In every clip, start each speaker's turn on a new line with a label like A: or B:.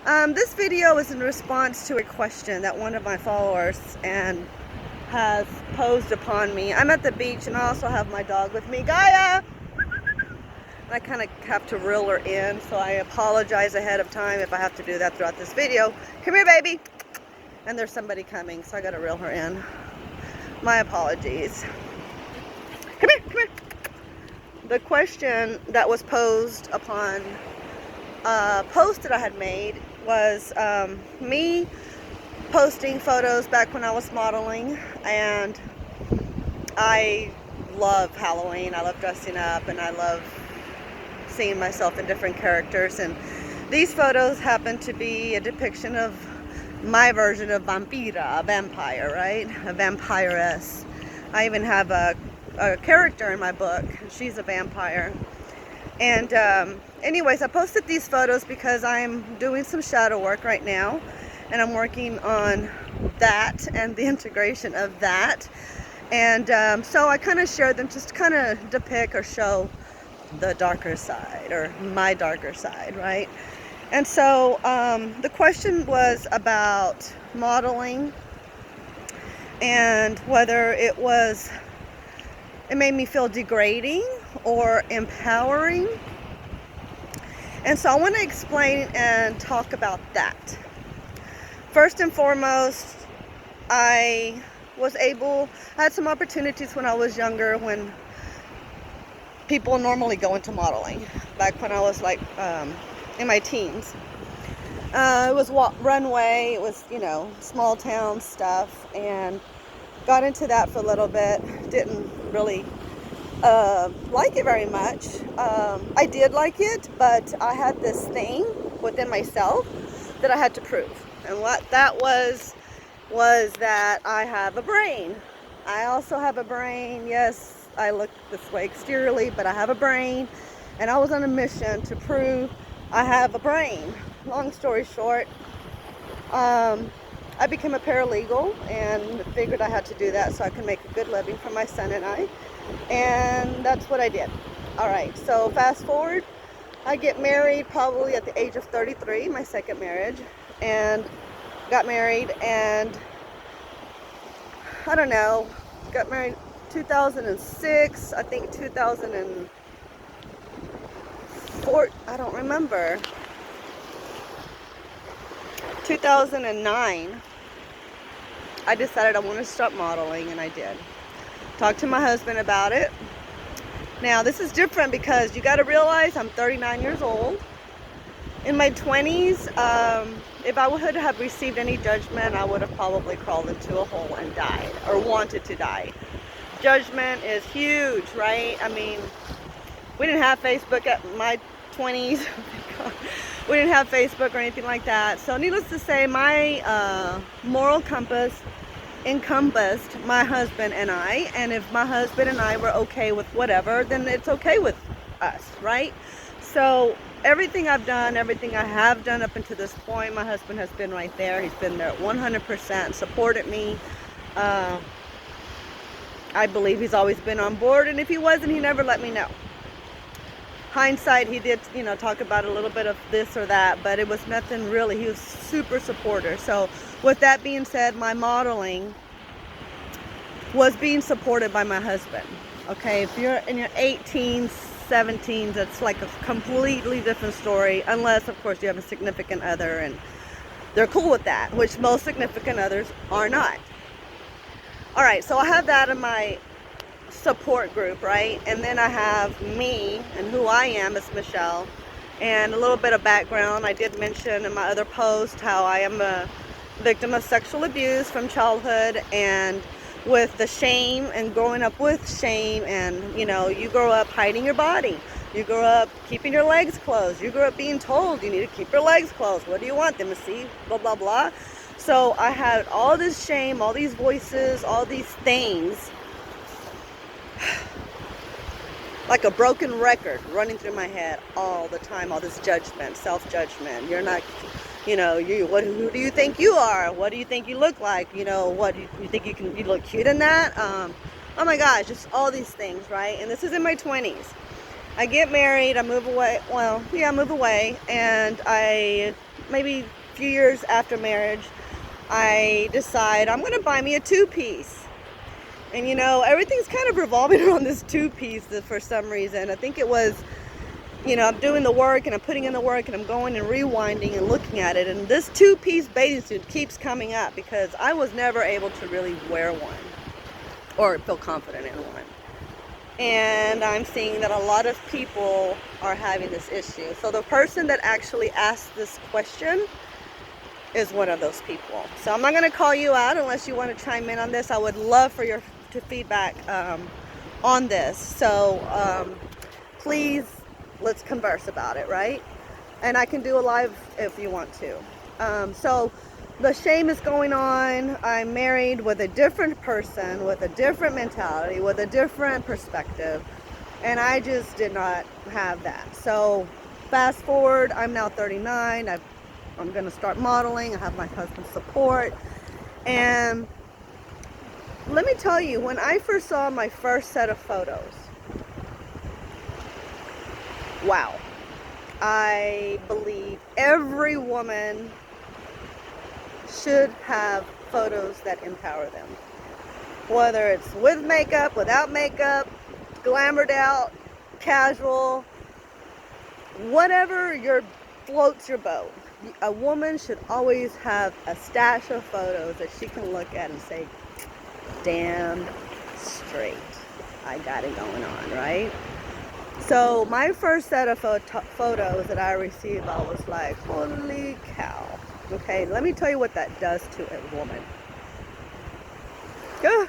A: This video is in response to a question that one of my followers has posed upon me. I'm at the beach and I also have my dog with me, Gaia! I kind of have to reel her in, so I apologize ahead of time if I have to do that throughout this video. Come here, baby! And there's somebody coming, so I gotta reel her in. My apologies. Come here, come here! The question that was posed upon a post that I had made was me posting photos back when I was modeling, and I love Halloween. I love dressing up, and I love seeing myself in different characters, and these photos happen to be a depiction of my version of vampira, a vampire, right? A vampiress. I even have a character in my book. She's a vampire. And anyways, I posted these photos because I'm doing some shadow work right now, and I'm working on that and the integration of that. And so I kind of shared them just to kind of depict or show the darker side, or my darker side, right? And so the question was about modeling and whether it made me feel degrading or empowering. And so I want to explain and talk about that. First and foremost, I had some opportunities when I was younger, when people normally go into modeling, back when I was like in my teens. It was runway, it was, small town stuff, and got into that for a little bit. Didn't really like it very much. I did like it, but I had this thing within myself that I had to prove. And what that was that I have a brain. I also have a brain. Yes, I look this way exteriorly, but I have a brain, and I was on a mission to prove I have a brain. Long story short, I became a paralegal and figured I had to do that so I could make a good living for my son and I. And that's what I did. All right, so fast forward, I get married probably at the age of 33, my second marriage, and got married, and I don't know, got married 2006, I think 2004, I don't remember, 2009, I decided I wanted to start modeling, and I did. Talked to my husband about it. Now, this is different because you got to realize I'm 39 years old. In my 20s, if I would have received any judgment, I would have probably crawled into a hole and died, or wanted to die. Judgment is huge, right? I mean, we didn't have Facebook at my 20s. We didn't have Facebook or anything like that. So needless to say, my moral compass encompassed my husband and I, and if my husband and I were okay with whatever, then it's okay with us, right? So everything I've done, everything I have done up until this point, my husband has been right there. He's been there 100%, supported me. I believe he's always been on board, and if he wasn't, he never let me know. Hindsight, he did, talk about a little bit of this or that, but it was nothing really. He was super supporter. So with that being said, my modeling was being supported by my husband. Okay, if you're in your 18s, 17s, it's like a completely different story, unless, of course, you have a significant other and they're cool with that, which most significant others are not. All right, so I have that in my support group, right? And then I have me and who I am as Michelle, and a little bit of background. I did mention in my other post how I am a victim of sexual abuse from childhood, and with the shame and growing up with shame, and you grow up hiding your body, you grow up keeping your legs closed, you grow up being told you need to keep your legs closed. What do you want them to see? Blah blah blah. So I had all this shame, all these voices, all these things, like a broken record running through my head all the time. All this judgment, self-judgment. You're not, who do you think you are? What do you think you look like? What do you think you look cute in that? Oh my gosh, just all these things, right? And this is in my 20s. I get married, I move away, I move away, and I maybe a few years after marriage, I decide I'm going to buy me a two-piece. And you know, everything's kind of revolving around this two-piece for some reason. I think it was, you know, I'm doing the work and I'm putting in the work and I'm going and rewinding and looking at it. And this two-piece bathing suit keeps coming up because I was never able to really wear one or feel confident in one. And I'm seeing that a lot of people are having this issue. So the person that actually asked this question is one of those people. So I'm not going to call you out unless you want to chime in on this. I would love for your feedback on this. So please, let's converse about it, right? And I can do a live if you want to. So the shame is going on. I'm married with a different person, with a different mentality, with a different perspective. And I just did not have that. So fast forward, I'm now 39. I'm going to start modeling. I have my husband's support. And let me tell you, when I first saw my first set of photos, wow. I believe every woman should have photos that empower them. Whether it's with makeup, without makeup, glamored out, casual, whatever floats your boat. A woman should always have a stash of photos that she can look at and say, damn straight, I got it going on, right? So my first set of photos that I received, I was like, holy cow. Okay, let me tell you what that does to a woman. Ah.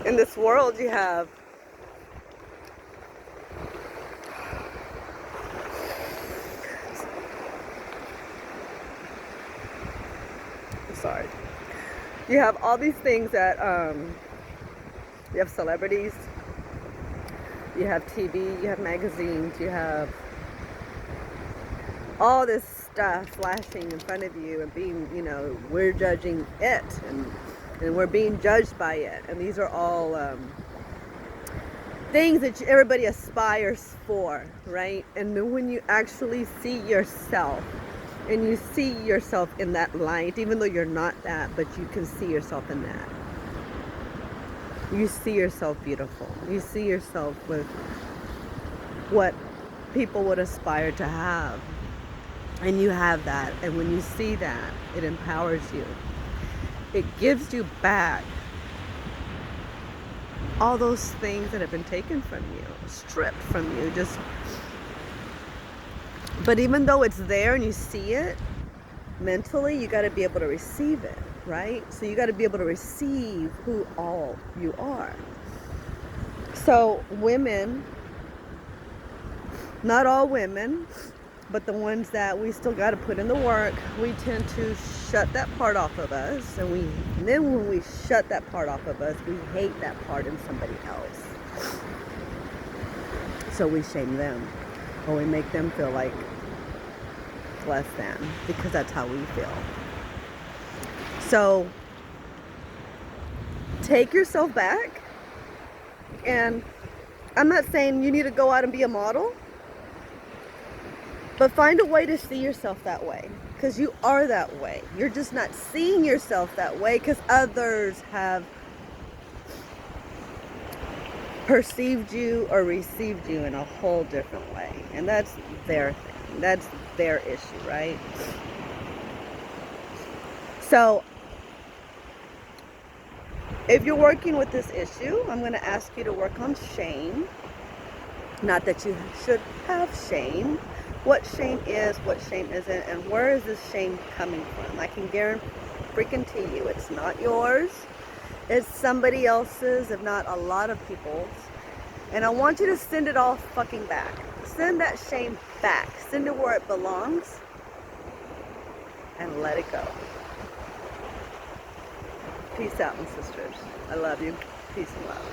A: In this world you have you have all these things that you have celebrities, you have TV, you have magazines, you have all this stuff flashing in front of you and being, you know, we're judging it and we're being judged by it. And these are all things that everybody aspires for, right? And then when you actually see yourself, and you see yourself in that light, even though you're not that, but you can see yourself in that. You see yourself beautiful. You see yourself with what people would aspire to have. And you have that. And when you see that, it empowers you. It gives you back all those things that have been taken from you, stripped from you, just. But even though it's there and you see it, mentally, you got to be able to receive it, right? So you got to be able to receive who all you are. So women, not all women, but the ones that we still got to put in the work, we tend to shut that part off of us. And then when we shut that part off of us, we hate that part in somebody else. So we shame them. Or we make them feel like less than, because that's how we feel. So take yourself back, and I'm not saying you need to go out and be a model, but find a way to see yourself that way, because you are that way. You're just not seeing yourself that way because others have perceived you or received you in a whole different way, and that's their thing. That's their issue, right? So if you're working with this issue, I'm going to ask you to work on shame. Not that you should have shame. What shame is, what shame isn't, and where is this shame coming from? I can guarantee you it's not yours. It's somebody else's, if not a lot of people's. And I want you to send it all fucking back. Send that shame back. Send it where it belongs. And let it go. Peace out, my sisters. I love you. Peace and love.